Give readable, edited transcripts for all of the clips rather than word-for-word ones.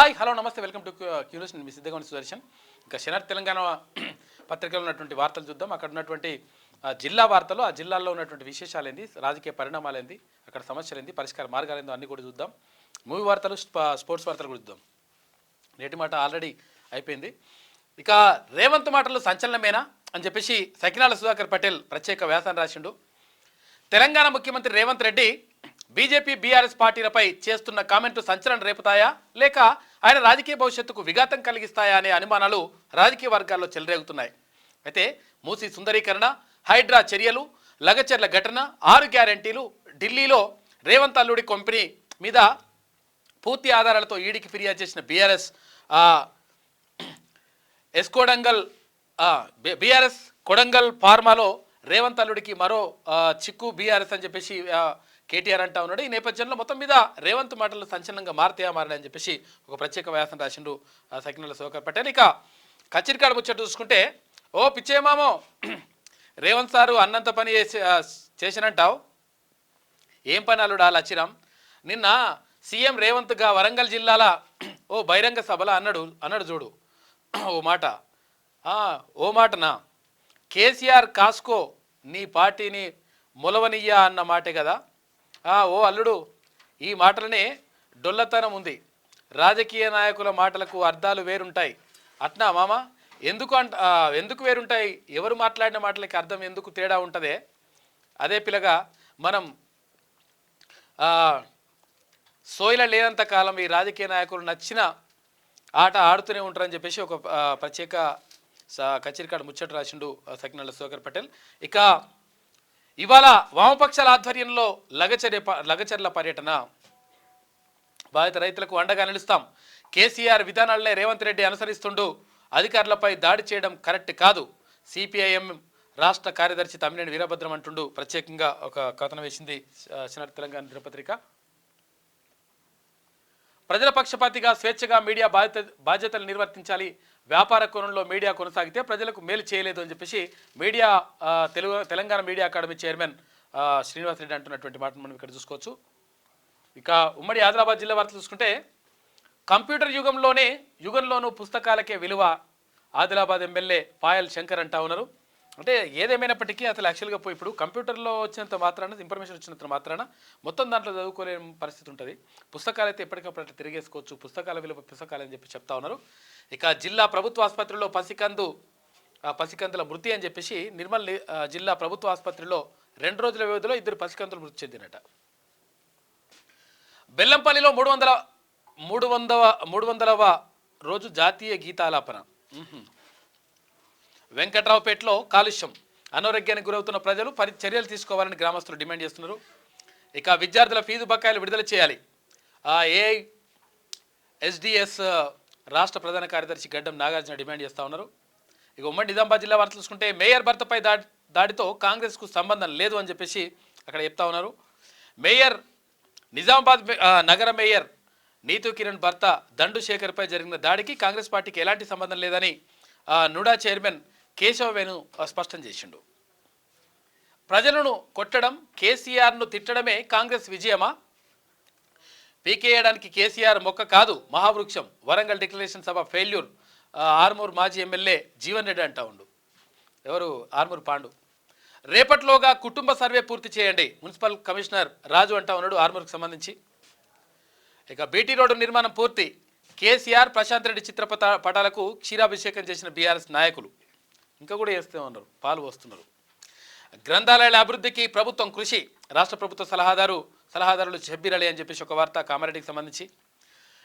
Hi hello నమస్తే welcome to curious. నేను మీ సిద్ధగౌని సుదర్శన్. ఇంకా శనివారం తెలంగాణ పత్రికలో ఉన్నటువంటి వార్తలు చూద్దాం. అక్కడ ఉన్నటువంటి జిల్లా వార్తలు, ఆ జిల్లాల్లో ఉన్నటువంటి విశేషాలు ఏంది, రాజకీయ పరిణామాలు ఏంది, అక్కడ సమస్యలు ఏంది, పరిష్కార మార్గాలు ఏందో అన్నీ కూడా చూద్దాం. మూవీ వార్తలు, స్పోర్ట్స్ వార్తలు కూడా చూద్దాం. నేటి మాట ఆల్రెడీ అయిపోయింది. ఇక రేవంత్ మాటలు సంచలనమేనా అని చెప్పేసి సకినాల సుధాకర్ పటేల్ ప్రత్యేక వ్యాసాన్ని రాసిండు. తెలంగాణ ముఖ్యమంత్రి రేవంత్ రెడ్డి బీజేపీ బీఆర్ఎస్ పార్టీలపై చేస్తున్న కామెంట్లు సంచలనం రేపుతాయా లేక ఆయన రాజకీయ భవిష్యత్తుకు విఘాతం కలిగిస్తాయా అనే అనుమానాలు రాజకీయ వర్గాల్లో చెలరేగుతున్నాయి. అయితే మూసీ సుందరీకరణ, హైడ్రా చర్యలు, లగచర్ల ఘటన, 6 గ్యారెంటీలు, ఢిల్లీలో రేవంత్ అల్లుడి కంపెనీ మీద పూర్తి ఆధారాలతో ఈడీకి ఫిర్యాదు చేసిన బీఆర్ఎస్ బీఆర్ఎస్ కొడంగల్ ఫార్మాలో రేవంత్ అల్లుడికి మరో చిక్కు బీఆర్ఎస్ అని చెప్పేసి కేటీఆర్ అంటా ఉన్నాడు. ఈ నేపథ్యంలో మొత్తం మీద రేవంత్ మాటలు సంచలనంగా మారని చెప్పేసి ఒక ప్రత్యేక వ్యాసం రాసిండు సకినాల సుధాకర్ పటేల్. ఇక కచ్చిరికాడ ముచ్చట చూసుకుంటే, ఓ పిచ్చేమామో రేవంత్ సారు అన్నంత పని చేసినంటావు, ఏం పని అల్లుడా లచ్చిరాం, నిన్న సీఎం రేవంత్గా వరంగల్ జిల్లాల ఓ బహిరంగ సభలో అన్నాడు చూడు ఓ మాటనా, కేసీఆర్ కాస్కో నీ పార్టీని మొలవనియ్యా అన్న మాటే కదా. ఓ అల్లుడు, ఈ మాటలనే డొల్లతనం ఉంది, రాజకీయ నాయకుల మాటలకు అర్థాలు వేరుంటాయి అట్నా మామ, ఎందుకు వేరుంటాయి, ఎవరు మాట్లాడిన మాటలకి అర్థం ఎందుకు తేడా ఉంటుందే, అదే పిల్లగా మనం సోయిల లేనంత కాలం ఈ రాజకీయ నాయకులు నచ్చిన ఆట ఆడుతూనే ఉంటారని చెప్పేసి ఒక ప్రత్యేక కచేరికాడ ముచ్చట రాసిండు సకినాల సుధాకర్ పటేల్. ఇక ఇవాళ వామపక్షాల ఆధ్వర్యంలో లగచర్ల పర్యటన, బాధిత రైతులకు అండగా నిలుస్తాం, కేసీఆర్ విధానాలనే రేవంత్ రెడ్డి అనుసరిస్తుండు, అధికారులపై దాడి చేయడం కరెక్ట్ కాదు, సిపిఐఎం రాష్ట్ర కార్యదర్శి తమ్మినేని వీరభద్రం అంటుండు. ప్రత్యేకంగా ఒక కథనం వేసింది శనివారం తెలంగాణ దినపత్రిక. ప్రజల పక్షపాతిగా స్వేచ్ఛగా మీడియా బాధ్యతలు నిర్వర్తించాలి, వ్యాపార కోణంలో మీడియా కొనసాగితే ప్రజలకు మేలు చేయలేదు అని చెప్పేసి media Telangana media academy chairman Srinivas Reddy అంటున్నటువంటి మాటను మనం ఇక్కడ చూసుకోవచ్చు. ఇక ఉమ్మడి ఆదిలాబాద్ జిల్లా వార్తలు చూసుకుంటే, కంప్యూటర్ యుగంలోనూ పుస్తకాలకే విలువ, ఆదిలాబాద్ ఎమ్మెల్యే పాయల్ శంకర్ అంటా ఉన్నారు. అంటే ఏదేమైనప్పటికీ అసలు యాక్చువల్గా ఇప్పుడు కంప్యూటర్లో వచ్చినంత మాత్రాన, ఇన్ఫర్మేషన్ వచ్చినంత మాత్రాన మొత్తం దాంట్లో చదువుకోలేని పరిస్థితి ఉంటుంది. పుస్తకాలు అయితే ఎప్పటికప్పుడు అట్లా తిరిగేసుకోవచ్చు, పుస్తకాల విలువ పుస్తకాలు అని చెప్పి చెప్తా ఉన్నారు. ఇక జిల్లా ప్రభుత్వ ఆసుపత్రిలో పసికందుల మృతి అని చెప్పేసి నిర్మల్ జిల్లా ప్రభుత్వ ఆసుపత్రిలో 2 రోజుల వ్యవధిలో 2 పసికందులు మృతి చెందినట. బెల్లంపల్లిలో 300వ రోజు జాతీయ గీతాలాపన. వెంకట్రావుపేటలో కాలుష్యం, అనారోగ్యానికి గురవుతున్న ప్రజలు చర్యలు తీసుకోవాలని గ్రామస్తులు డిమాండ్ చేస్తున్నారు. ఇక విద్యార్థుల ఫీజు బకాయిలు విడుదల చేయాలి, ఏఐఎస్డిఎస్ రాష్ట్ర ప్రధాన కార్యదర్శి గడ్డం నాగార్జున డిమాండ్ చేస్తూ ఉన్నారు. ఇక ఉమ్మడి నిజామాబాద్ జిల్లా వార్తలు చూసుకుంటే, మేయర్ భర్తపై దాడితో కాంగ్రెస్కు సంబంధం లేదు అని చెప్పేసి అక్కడ చెప్తా ఉన్నారు. నిజామాబాద్ నగర మేయర్ నీతూ కిరణ్ భర్త దండు శేఖర్పై జరిగిన దాడికి కాంగ్రెస్ పార్టీకి ఎలాంటి సంబంధం లేదని నుడా చైర్మన్ కేశవ వేణు స్పష్టం చేసిండు. ప్రజలను కొట్టడం, కేసీఆర్ను తిట్టడమే కాంగ్రెస్ విజయమా, పీకేయడానికి కేసీఆర్ మొక్క కాదు మహావృక్షం, వరంగల్ డిక్లరేషన్ సభ ఫెయిల్యూర్, ఆర్మూర్ మాజీ ఎమ్మెల్యే జీవన్ రెడ్డి అంటా ఉండు. ఎవరు? ఆర్మూర్ పాండు. రేపట్లోగా కుటుంబ సర్వే పూర్తి చేయండి, మున్సిపల్ కమిషనర్ రాజు అంటా ఉన్నాడు ఆర్మూర్కి సంబంధించి. ఇక బీటీ రోడ్డు నిర్మాణం పూర్తి, కేసీఆర్ ప్రశాంత్ రెడ్డి పటాలకు క్షీరాభిషేకం చేసిన బీఆర్ఎస్ నాయకులు ఇంకా కూడా చేస్తూ ఉన్నారు, పాలు వస్తున్నారు. గ్రంథాలయాల అభివృద్ధికి ప్రభుత్వం కృషి, రాష్ట్ర ప్రభుత్వ సలహాదారులు షబ్బీర్ అలీ అని చెప్పేసి ఒక వార్త కామారెడ్డికి సంబంధించి.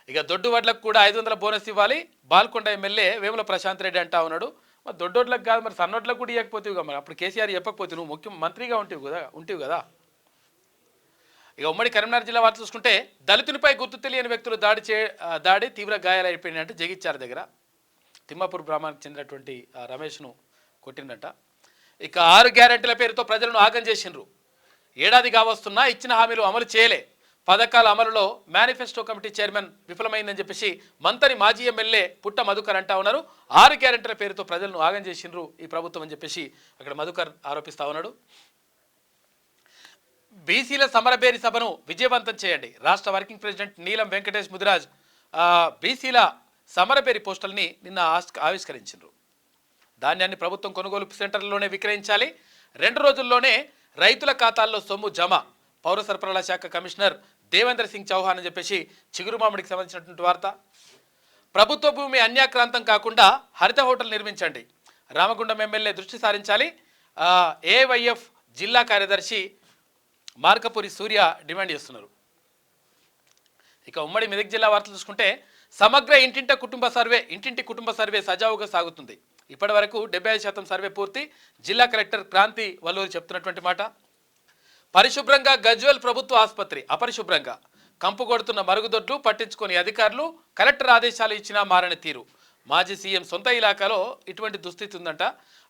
ఇక దొడ్డు వడ్లకు కూడా 500 బోనస్ ఇవ్వాలి, బాల్కొండ ఎమ్మెల్యే వేముల ప్రశాంత్ రెడ్డి అంటా ఉన్నాడు. మరి దొడ్డోడ్లకు కాదు, మరి సన్నోడ్లకు కూడా ఇవ్వకపోతేవి కదా, మరి అప్పుడు కేసీఆర్ చెప్పకపోతే నువ్వు ముఖ్యమంత్రిగా ఉంటివి కదా. ఇక ఉమ్మడి కరీంనగర్ జిల్లా వార్త చూసుకుంటే, దళితునిపై గుర్తు తెలియని వ్యక్తులు దాడి తీవ్ర గాయాలైపోయినట్టు జగిత్యాల దగ్గర తిమ్మాపూర్ గ్రామానికి చెందినటువంటి రమేష్ను కొట్టిందట. ఇక 6 గ్యారెంటీల పేరుతో ప్రజలను ఆగం చేసిండ్రు, ఏడాది కావస్తున్నా ఇచ్చిన హామీలు అమలు చేయలే, పథకాల అమలులో మేనిఫెస్టో కమిటీ చైర్మన్ విఫలమైందని చెప్పేసి మంతని మాజీ ఎమ్మెల్యే పుట్ట మధుకర్ అంటా ఉన్నారు. 6 గ్యారెంటీల పేరుతో ప్రజలను ఆగం చేసిండ్రు ఈ ప్రభుత్వం అని చెప్పేసి అక్కడ మధుకర్ ఆరోపిస్తా ఉన్నాడు. బీసీల సమరబేరి సభను విజయవంతం చేయండి, రాష్ట్ర వర్కింగ్ ప్రెసిడెంట్ నీలం వెంకటేష్ ముదిరాజ్ బీసీల సమరపేరి పోస్టల్ని నిన్న ఆవిష్కరించారు. ధాన్యాన్ని ప్రభుత్వం కొనుగోలు సెంటర్లలోనే విక్రయించాలి, 2 రోజుల్లోనే రైతుల ఖాతాల్లో సొమ్ము జమ. పౌర సరఫరాల శాఖ కమిషనర్ దేవేంద్ర సింగ్ చౌహాన్ అని చెప్పేసి చిగురుమామిడికి సంబంధించినటువంటి వార్త. ప్రభుత్వ భూమి అన్యాక్రాంతం కాకుండా హరిత హోటల్ నిర్మించండి, రామగుండం ఎమ్మెల్యే దృష్టి సారించాలి. ఏవైఎఫ్ జిల్లా కార్యదర్శి మార్కపురి సూర్య డిమాండ్ చేస్తున్నారు. ఇక ఉమ్మడి మెదక్ జిల్లా వార్తలు చూసుకుంటే సమగ్ర ఇంటింటి కుటుంబ సర్వే సజావుగా సాగుతుంది. ఇప్పటి వరకు 75% సర్వే పూర్తి. జిల్లా కలెక్టర్ క్రాంతి వల్లూరి చెప్తున్నటువంటి మాట. పరిశుభ్రంగా గజ్వేల్ ప్రభుత్వ ఆసుపత్రి అపరిశుభ్రంగా, కంపు కొడుతున్న మరుగుదొడ్లు పట్టించుకొని అధికారులు, కలెక్టర్ ఆదేశాలు ఇచ్చినా మారని తీరు. మాజీ సీఎం సొంత ఇలాకాలో ఇటువంటి దుస్థితి ఉందంట.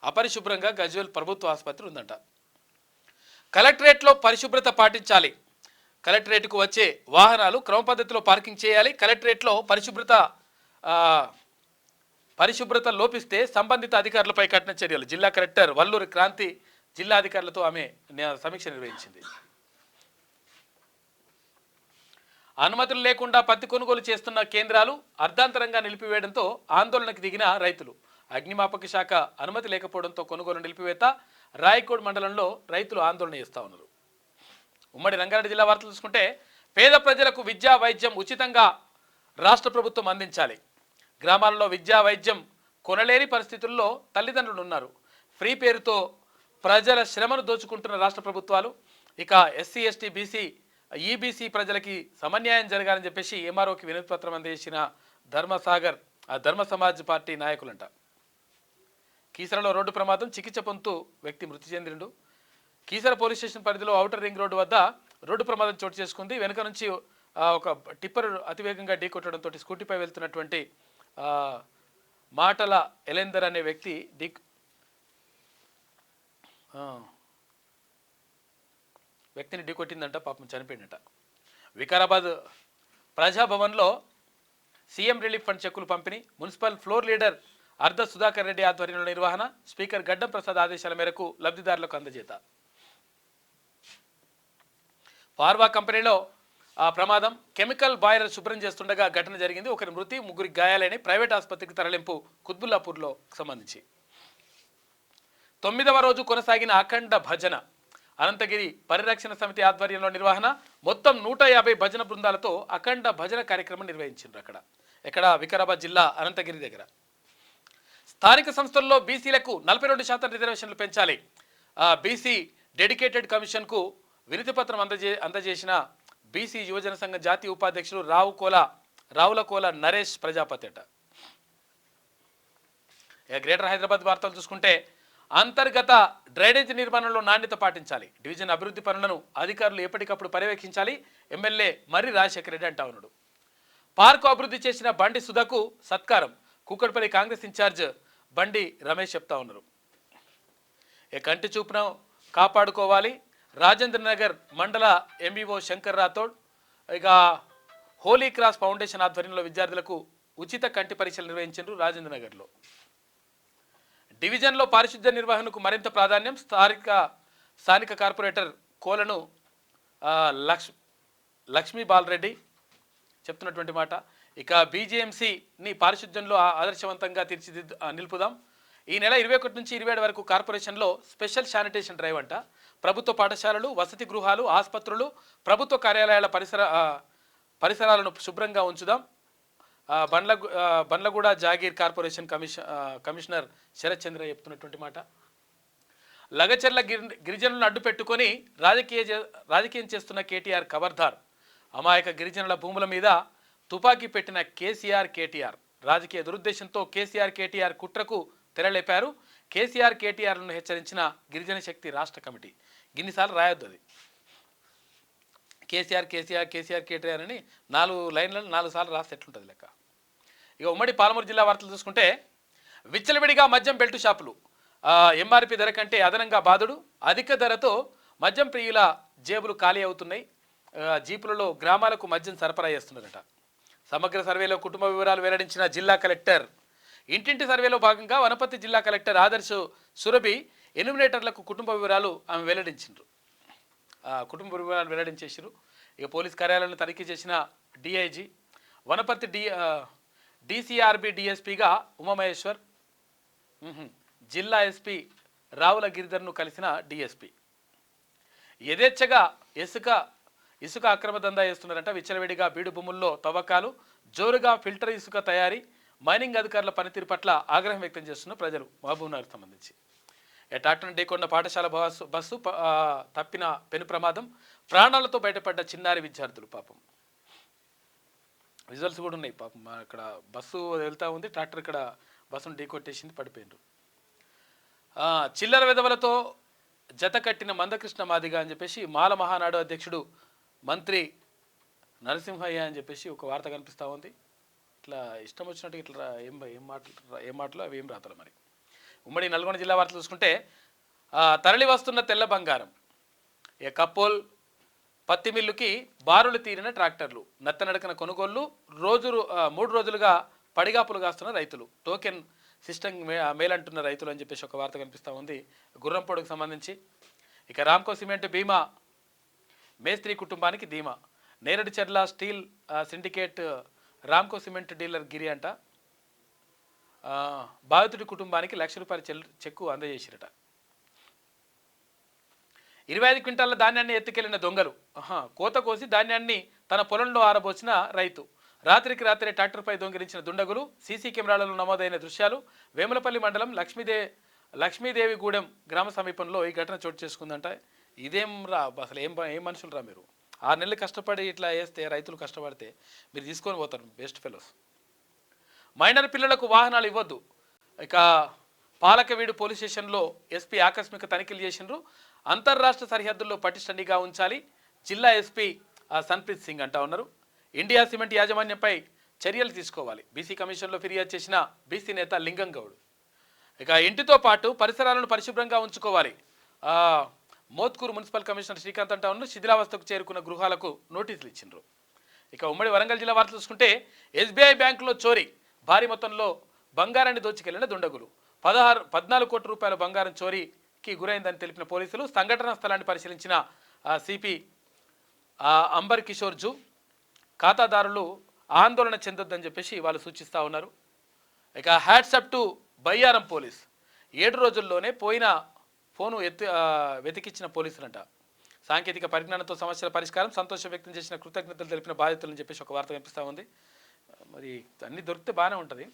అపరిశుభ్రంగా గజ్వేల్ ప్రభుత్వ ఆసుపత్రి ఉందంట. కలెక్టరేట్లో పరిశుభ్రత పాటించాలి, కలెక్టరేట్కు వచ్చే వాహనాలు క్రమ పద్ధతిలో పార్కింగ్ చేయాలి. కలెక్టరేట్లో పరిశుభ్రత లోపిస్తే సంబంధిత అధికారులపై కఠిన చర్యలు. జిల్లా కలెక్టర్ వల్లూరి క్రాంతి జిల్లా అధికారులతో ఆమె సమీక్ష నిర్వహించింది. అనుమతులు లేకుండా పత్తి కొనుగోలు చేస్తున్న కేంద్రాలు అర్ధాంతరంగా నిలిపివేయడంతో ఆందోళనకు దిగిన రైతులు. అగ్నిమాపక శాఖ అనుమతి లేకపోవడంతో కొనుగోలు నిలిపివేత. రాయకోడ్ మండలంలో రైతులు ఆందోళన చేస్తూ ఉన్నారు. ఉమ్మడి రంగారెడ్డి జిల్లా వార్తలు చూసుకుంటే పేద ప్రజలకు విద్యా వైద్యం ఉచితంగా రాష్ట్ర ప్రభుత్వం అందించాలి. గ్రామాలలో విద్యా వైద్యం కొనలేని పరిస్థితుల్లో తల్లిదండ్రులు ఉన్నారు. ఫ్రీ పేరుతో ప్రజల శ్రమను దోచుకుంటున్న రాష్ట్ర ప్రభుత్వాలు. ఇక ఎస్సీ ఎస్టీ బీసీ ఈబీసీ ప్రజలకి సమన్యాయం జరగాలని చెప్పేసి ఎంఆర్ఓకి వినతి పత్రం అందజేసిన ధర్మ సమాజ్ పార్టీ నాయకులంట. కీసరలో రోడ్డు ప్రమాదం, చికిత్స పొందుతూ వ్యక్తి మృతి చెందిండు. కీసర పోలీస్ స్టేషన్ పరిధిలో ఔటర్ రింగ్ రోడ్డు వద్ద రోడ్డు ప్రమాదం చోటు చేసుకుంది. వెనుక నుంచి ఒక టిప్పర్ అతివేగంగా ఢీకొట్టడంతో స్కూటీపై వెళ్తున్నటువంటి మాటల ఎలేందర్ అనే వ్యక్తి వ్యక్తిని ఢీకొట్టిందంట. పాపం చనిపోయిందట. వికారాబాద్ ప్రజాభవన్లో సీఎం రిలీఫ్ ఫండ్ చెక్కులు పంపిణీ. మున్సిపల్ ఫ్లోర్ లీడర్ అర్ధ సుధాకర్ రెడ్డి ఆధ్వర్యంలో నిర్వహణ. స్పీకర్ గడ్డం ప్రసాద్ ఆదేశాల మేరకు లబ్ధిదారులకు అందజేత. ఫార్వా కంపెనీలో ప్రమాదం, కెమికల్ బాయిలర్ శుభ్రం చేస్తుండగా ఘటన జరిగింది. ఒకరి మృతి, 3 గాయాలని. ప్రైవేట్ ఆసుపత్రికి తరలింపు. కుత్బుల్లాపూర్లో సంబంధించి 9వ రోజు కొనసాగిన అఖండ భజన. అనంతగిరి పరిరక్షణ సమితి ఆధ్వర్యంలో నిర్వహణ. మొత్తం 150 భజన బృందాలతో అఖండ భజన కార్యక్రమం నిర్వహించారు. ఎక్కడ వికారాబాద్ జిల్లా అనంతగిరి దగ్గర. స్థానిక సంస్థల్లో బీసీలకు 42% రిజర్వేషన్లు పెంచాలి. బీసీ డెడికేటెడ్ కమిషన్కు వినతి పత్రం అందజేసిన బీసీ యువజన సంఘం జాతీయ ఉపాధ్యక్షులు రావులకోల నరేష్ ప్రజాపతి అట. గ్రేటర్ హైదరాబాద్ వార్తలు చూసుకుంటే అంతర్గత డ్రైనేజీ నిర్మాణంలో నాణ్యత పాటించాలి. డివిజన్ అభివృద్ధి పనులను అధికారులు ఎప్పటికప్పుడు పర్యవేక్షించాలి. ఎమ్మెల్యే మర్రి రాజశేఖర రెడ్డి అంటా ఉన్నాడు. పార్కు అభివృద్ధి చేసిన బండి సుధకు సత్కారం. కూకట్పల్లి కాంగ్రెస్ ఇన్ఛార్జ్ బండి రమేష్ చెప్తా ఉన్నారు. కంటి చూపును కాపాడుకోవాలి. రాజేంద్ర నగర్ మండల ఎంఈఓ శంకర్ రాథోడ్. ఇక హోలీ క్రాస్ ఫౌండేషన్ ఆధ్వర్యంలో విద్యార్థులకు ఉచిత కంటి పరీక్షలు నిర్వహించారు రాజేంద్ర నగర్లో. డివిజన్లో పారిశుద్ధ్య నిర్వహణకు మరింత ప్రాధాన్యం. స్థానిక కార్పొరేటర్ కోలను లక్ష్మీ బాలరెడ్డి చెప్తున్నటువంటి మాట. ఇక బీజేఎంసీని పారిశుద్ధ్యంలో ఆదర్శవంతంగా నిలుపుదాం. ఈ నెల 21 నుంచి 27 వరకు కార్పొరేషన్లో స్పెషల్ శానిటేషన్ డ్రైవ్ అంట. ప్రభుత్వ పాఠశాలలు, వసతి గృహాలు, ఆసుపత్రులు, ప్రభుత్వ కార్యాలయాల పరిసరాలను శుభ్రంగా ఉంచుదాం. బండ్లగూడ జాగీర్ కార్పొరేషన్ కమిషనర్ శరత్ చంద్ర చెప్తున్నటువంటి మాట. లగచర్ల గిరిజనులను అడ్డు పెట్టుకొని రాజకీయం చేస్తున్న కేటీఆర్ ఖబర్దార్. అమాయక గిరిజనుల భూముల మీద తుపాకీ పెట్టిన కేటీఆర్. రాజకీయ దురుద్దేశంతో కేటీఆర్ కుట్రకు తెరలేపారు. కేటీఆర్లను హెచ్చరించిన గిరిజన శక్తి రాష్ట్ర కమిటీ. గిన్నిసార్లు రాయొద్దు అది. కేటీఆర్ అని 4 లైన్లను 4 సార్లు రాస్తే ఎట్లుంటుంది లెక్క. ఇక ఉమ్మడి పాలమూరు జిల్లా వార్తలు చూసుకుంటే విచ్చలవిడిగా మద్యం బెల్టు షాపులు. ఎంఆర్పి ధర కంటే అదనంగా బాదుడు. అధిక ధరతో మద్యం ప్రియుల జేబులు ఖాళీ అవుతున్నాయి. జీపులలో గ్రామాలకు మద్యం సరఫరా చేస్తున్నారట. సమగ్ర సర్వేలో కుటుంబ వివరాలు వెల్లడించిన జిల్లా కలెక్టర్. ఇంటింటి సర్వేలో భాగంగా వనపర్తి జిల్లా కలెక్టర్ ఆదర్శ్ సురభి ఎన్యూమినేటర్లకు కుటుంబ వివరాలు ఆమె వెల్లడించారు. కుటుంబ వివరాలు వెల్లడించేసారు. ఇక పోలీస్ కార్యాలయాలను తనిఖీ చేసిన డిఐజీ. వనపర్తి డిసిఆర్బి డిఎస్పీగా ఉమామహేశ్వర్, జిల్లా ఎస్పీ రావుల గిరిధర్ను కలిసిన డిఎస్పీ. యథేచ్ఛగా ఇసుక అక్రమ దందా చేస్తున్నారంట. విచ్చలవిడిగా బీడు భూముల్లో తవ్వకాలు, జోరుగా ఫిల్టర్ ఇసుక తయారీ, మైనింగ్ అధికారుల పనితీరు పట్ల ఆగ్రహం వ్యక్తం చేస్తున్న ప్రజలు. మహబూబ్నగర్కు సంబంధించి ట్రాక్టర్ ఢీకొన్న పాఠశాల బస్సు తప్పిన పెను ప్రమాదం, ప్రాణాలతో బయటపడ్డ చిన్నారి విద్యార్థులు. పాపం విజువల్స్ కూడా ఉన్నాయి. పాపం ఇక్కడ బస్సు వెళ్తూ ఉంది, ట్రాక్టర్ ఇక్కడ బస్సును ఢీకొట్టేసింది, పడిపోయినారు. చిల్లర విధవలతో జత కట్టిన మందకృష్ణ మాదిగా అని చెప్పేసి మాల మహానాడు అధ్యక్షుడు మంత్రి నరసింహయ్య అని చెప్పేసి ఒక వార్త కనిపిస్తూ ఉంది. ఇట్లా ఇష్టం వచ్చినట్టు ఇట్లా ఏం మాటలు అవి ఏం రాతలు మరి. ఉమ్మడి నల్గొండ జిల్లా వార్తలు చూసుకుంటే తరలి వస్తున్న తెల్ల బంగారం, కప్పోల్ పత్తి మిల్లుకి బారులు తీరిన ట్రాక్టర్లు, నత్తనడకన కొనుగోళ్లు, 3 రోజులుగా పడిగాపులు కాస్తున్న రైతులు, టోకెన్ సిస్టమ్ మేలంటున్న రైతులు అని చెప్పేసి ఒక వార్త కనిపిస్తూ ఉంది గుర్రంపోడుకు సంబంధించి. ఇక రామ్కో సిమెంట్ బీమా మేస్త్రి కుటుంబానికి ధీమా, Neradicherla steel syndicate Ramco cement dealer గిరి అంట బాధితుడి కుటుంబానికి ₹1,00,000 చెక్కు అందజేసిరట. 25 క్వింటాల ధాన్యాన్ని ఎత్తుకెళ్లిన దొంగలు, కోత కోసి ధాన్యాన్ని తన పొలంలో ఆరబోసిన రైతు, రాత్రికి రాత్రి ట్రాక్టర్పై దొంగిలించిన దుండగులు, సీసీ కెమెరాలలో నమోదైన దృశ్యాలు. వేములపల్లి మండలం లక్ష్మీదేవిగూడెం గ్రామ సమీపంలో ఈ ఘటన చోటు చేసుకుందంట. ఇదేం రా అసలు ఏం మనుషులు రా మీరు? 6 నెలలు కష్టపడి ఇట్లా వేస్తే రైతులు కష్టపడితే మీరు తీసుకొని పోతారు, బెస్ట్ ఫెలోస్. మైనర్ పిల్లలకు వాహనాలు ఇవ్వద్దు. ఇక పాలకవీడు పోలీస్ స్టేషన్లో ఎస్పీ ఆకస్మిక తనిఖీలు చేసినారు. అంతర్రాష్ట్ర సరిహద్దుల్లో పటిష్టంగా ఉంచాలి జిల్లా ఎస్పీ సన్ప్రీత్ సింగ్ అంటా ఉన్నారు. ఇండియా సిమెంట్ యాజమాన్యంపై చర్యలు తీసుకోవాలి. బీసీ కమిషన్లో ఫిర్యాదు చేసిన బీసీ నేత లింగం గౌడ్. ఇక ఇంటితో పాటు పరిసరాలను పరిశుభ్రంగా ఉంచుకోవాలి. మోత్కూరు మున్సిపల్ కమిషనర్ శ్రీకాంత్ అంటా ఉన్నారు. శిథిలావస్థకు చేరుకున్న గృహాలకు నోటీసులు ఇచ్చిండ్రు. ఇక ఉమ్మడి వరంగల్ జిల్లా వార్తలు చూసుకుంటే ఎస్బీఐ బ్యాంకులో చోరీ, భారీ మొత్తంలో బంగారాన్ని దోచుకెళ్లిన దుండగులు, 14 కోట్ల రూపాయల బంగారం చోరీకి గురైందని తెలిపిన పోలీసులు. సంఘటనా స్థలాన్ని పరిశీలించిన సిపి అంబర్ కిషోర్ జూ, ఖాతాదారులు ఆందోళన చెందొద్దని చెప్పేసి వాళ్ళు సూచిస్తూ ఉన్నారు. ఇక హ్యాట్సప్ టు బయ్యారం పోలీస్, 7 రోజుల్లోనే పోయిన ఫోను వెతికిచ్చిన పోలీసులంట. సాంకేతిక పరిజ్ఞానంతో సమస్యల పరిష్కారం, సంతోషం వ్యక్తం చేసిన కృతజ్ఞతలు తెలిపిన బాధితులని చెప్పేసి ఒక వార్త కనిపిస్తూ ఉంది. మరి అన్నీ దొరికితే బాగానే ఉంటుంది.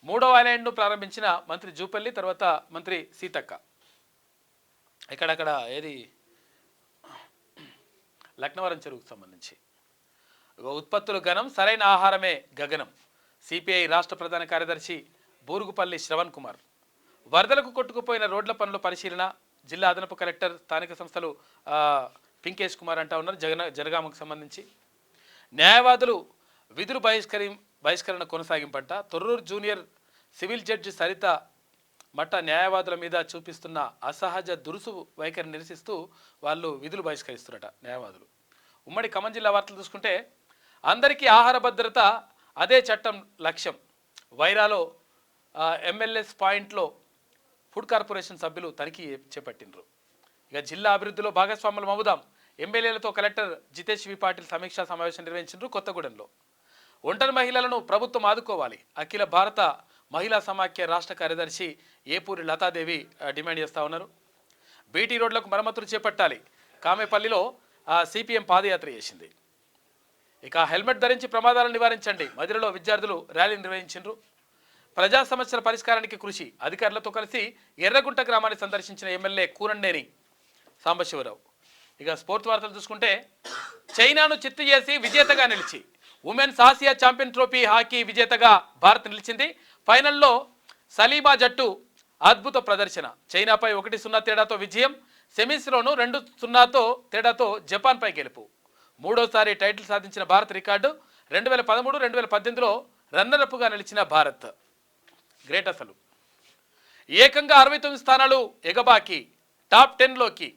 3వ ఐలాండ్ను ప్రారంభించిన మంత్రి జూపల్లి, తర్వాత మంత్రి సీతక్క. ఇక్కడక్కడ ఏది లక్నవరం చెరువుకు సంబంధించి ఉత్పత్తులు ఘనం, సరైన ఆహారమే గగనం. సిపిఐ రాష్ట్ర ప్రధాన కార్యదర్శి బూరుగుపల్లి శ్రవణ్ కుమార్. వరదలకు కొట్టుకుపోయిన రోడ్ల పనుల పరిశీలన, జిల్లా అదనపు కలెక్టర్ స్థానిక సంస్థలు పింకేష్ కుమార్ అంటా ఉన్నారు. జనగామకు సంబంధించి న్యాయవాదులు విధులు బహిష్కరణ కొనసాగింపంట. Thorrur junior civil judge Saritha Matta న్యాయవాదుల మీద చూపిస్తున్న అసహజ దురుసు వైఖరి నిరసిస్తూ వాళ్ళు విధులు బహిష్కరిస్తున్నారట న్యాయవాదులు. ఉమ్మడి ఖమ్మం జిల్లా వార్తలు చూసుకుంటే అందరికీ ఆహార భద్రత అదే చట్టం లక్ష్యం. వైరాలో ఎంఎల్ఎస్ పాయింట్లో ఫుడ్ కార్పొరేషన్ సభ్యులు తనిఖీ చేపట్టినరు. ఇక జిల్లా అభివృద్ధిలో భాగస్వాములు మవుదాం. ఎమ్మెల్యేలతో కలెక్టర్ జితేష్ వి పాటిల్ సమీక్షా సమావేశం నిర్వహించారు కొత్తగూడెంలో. ఒంటరి మహిళలను ప్రభుత్వం ఆదుకోవాలి. అఖిల భారత మహిళా సమాఖ్య రాష్ట్ర కార్యదర్శి ఏపూరి లతాదేవి డిమాండ్ చేస్తూ ఉన్నారు. బీటీ రోడ్లకు మరమ్మతులు చేపట్టాలి. కామేపల్లిలో సిపిఎం పాదయాత్ర చేసింది. ఇక హెల్మెట్ ధరించి ప్రమాదాలను నివారించండి. మదిరలో విద్యార్థులు ర్యాలీ నిర్వహించారు. ప్రజా సమస్యల పరిష్కారానికి కృషి. అధికారులతో కలిసి ఎర్రగుంట గ్రామాన్ని సందర్శించిన ఎమ్మెల్యే కూరంనేని సాంబశివరావు. ఇక స్పోర్ట్స్ వార్తలు చూసుకుంటే చైనాను చిత్తు చేసి విజేతగా నిలిచి women's Asia champion trophy hockey విజేతగా భారత్ నిలిచింది. ఫైనల్లో సలీమా జట్టు అద్భుత ప్రదర్శన. చైనాపై 1-0 తేడాతో విజయం. సెమీస్లోనూ 2-0 తేడాతో జపాన్పై గెలుపు. 3వసారి టైటిల్ సాధించిన భారత్ రికార్డు. 2013, 2018లో రన్నరప్గా నిలిచిన భారత్ గ్రేట్. అసలు ఏకంగా 69 స్థానాలు ఎగబాకి టాప్ 10లోకి.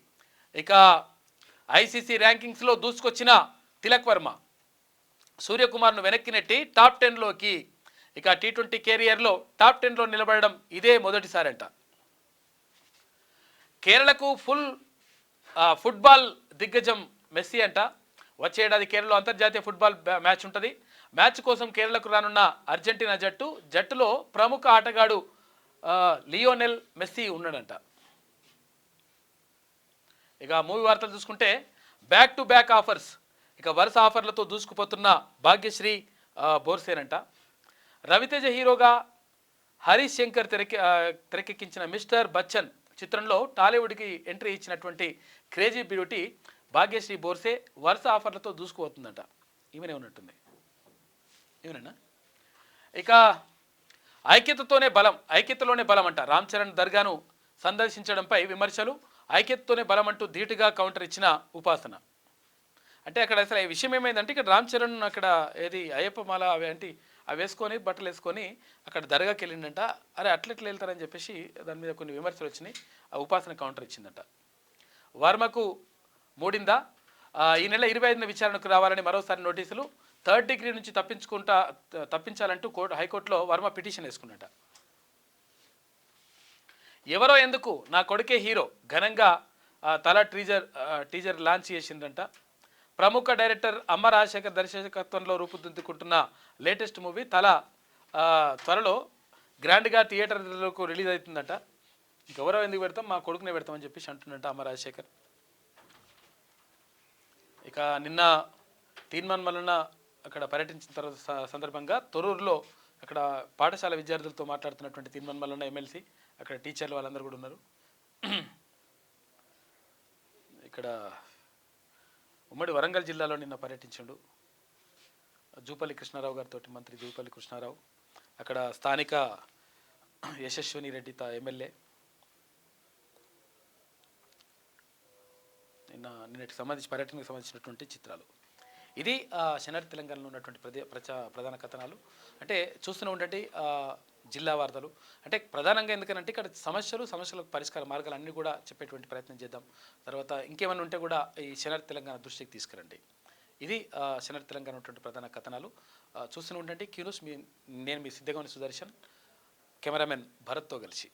ఇక ఐసీసీ ర్యాంకింగ్స్లో దూసుకొచ్చిన తిలక్ వర్మ సూర్యకుమార్ను వెనక్కి నెట్టి టాప్ 10లోకి. ఇక T20 కెరియర్లో టాప్ 10లో నిలబడడం ఇదే మొదటిసారంట. కేరళకు ఫుట్బాల్ దిగ్గజం మెస్సీ అంట. వచ్చే ఏడాది కేరళలో అంతర్జాతీయ ఫుట్బాల్ మ్యాచ్ ఉంటుంది. మ్యాచ్ కోసం కేరళకు రానున్న అర్జెంటీనా జట్టులో ప్రముఖ ఆటగాడు లియోనెల్ మెస్సీ ఉన్నాడంట. ఇక మూవీ వార్తలు చూసుకుంటే బ్యాక్ టు బ్యాక్ ఆఫర్స్, ఇక వరుస ఆఫర్లతో దూసుకుపోతున్న భాగ్యశ్రీ బోర్సేనంట. రవితేజ హీరోగా హరీష్ శంకర్ తెరకెక్కించిన మిస్టర్ బచ్చన్ చిత్రంలో టాలీవుడ్కి ఎంట్రీ ఇచ్చినటువంటి క్రేజీ బ్యూటీ భాగ్యశ్రీ బోర్సే వరుస ఆఫర్లతో దూసుకుపోతుందంట. ఈమెనే ఉన్నట్టుంది, ఈమెనేనా? ఇక ఐక్యతలోనే బలం అంట. రామ్ చరణ్ దర్గాను సందర్శించడంపై విమర్శలు. ఐక్యతతోనే బలం అంటూ ధీటుగా కౌంటర్ ఇచ్చిన ఉపాసన. అంటే అక్కడ అసలు ఈ విషయం ఏమైందంటే, ఇక్కడ రామ్ చరణ్ అక్కడ ఏది అయ్యప్ప మాల అవి వేసుకొని బట్టలు వేసుకొని అక్కడ దర్గాకి వెళ్ళిండంట. అరే అట్లెట్లు వెళ్తారని చెప్పేసి దాని మీద కొన్ని విమర్శలు వచ్చినాయి. ఆ ఉపాసన కౌంటర్ ఇచ్చిందంట. వర్మకు మూడిందా? ఈ నెల 25న విచారణకు రావాలని మరోసారి నోటీసులు. 3rd డిగ్రీ నుంచి తప్పించాలంటూ హైకోర్టులో వర్మ పిటిషన్ వేసుకున్నట. ఎవరో ఎందుకు, నా కొడుకే హీరో ఘనంగా తల టీజర్ లాంచ్ చేసిందంట. ప్రముఖ డైరెక్టర్ అమ్మ రాజశేఖర్ దర్శకత్వంలో రూపుదిద్దుకుంటున్న లేటెస్ట్ మూవీ తల త్వరలో గ్రాండ్గా థియేటర్లకు రిలీజ్ అవుతుందంట. ఇంకెవరో ఎందుకు పెడతాం, మా కొడుకునే పెడతామని చెప్పేసి అంటున్నట్ట అమ్మ రాజశేఖర్. ఇక నిన్న తీన్మాన్ మల్లన్న అక్కడ పర్యటించిన తర్వాత సందర్భంగా తొర్రూరులో అక్కడ పాఠశాల విద్యార్థులతో మాట్లాడుతున్నటువంటి తీన్మాన్ మల్లన్న ఎమ్మెల్సీ, అక్కడ టీచర్లు వాళ్ళందరూ కూడా ఉన్నారు. ఇక్కడ ఉమ్మడి వరంగల్ జిల్లాలో నిన్న పర్యటించాడు జూపల్లి కృష్ణారావు గారితో, మంత్రి జూపల్లి కృష్ణారావు, అక్కడ స్థానిక యశస్విని రెడ్డి ఎమ్మెల్యే. నిన్నటికి సంబంధించి పర్యటనకు సంబంధించినటువంటి చిత్రాలు. ఇది శనివారం తెలంగాణలో ఉన్నటువంటి ప్రధాన కథనాలు. అంటే చూస్తూనే ఉండండి జిల్లా వార్తలు. అంటే ప్రధానంగా ఎందుకంటే ఇక్కడ సమస్యలకు పరిష్కార మార్గాలు అన్నీ కూడా చెప్పేటువంటి ప్రయత్నం చేద్దాం. తర్వాత ఇంకేమైనా ఉంటే కూడా ఈ శనివారం తెలంగాణ దృష్టికి తీసుకురండి. ఇది శనివారం తెలంగాణ ఉన్నటువంటి ప్రధాన కథనాలు. చూస్తూనే ఉండండి క్యూ న్యూస్. నేను మీ సిద్ధగౌని సుదర్శన్, కెమెరామెన్ భరత్తో కలిసి.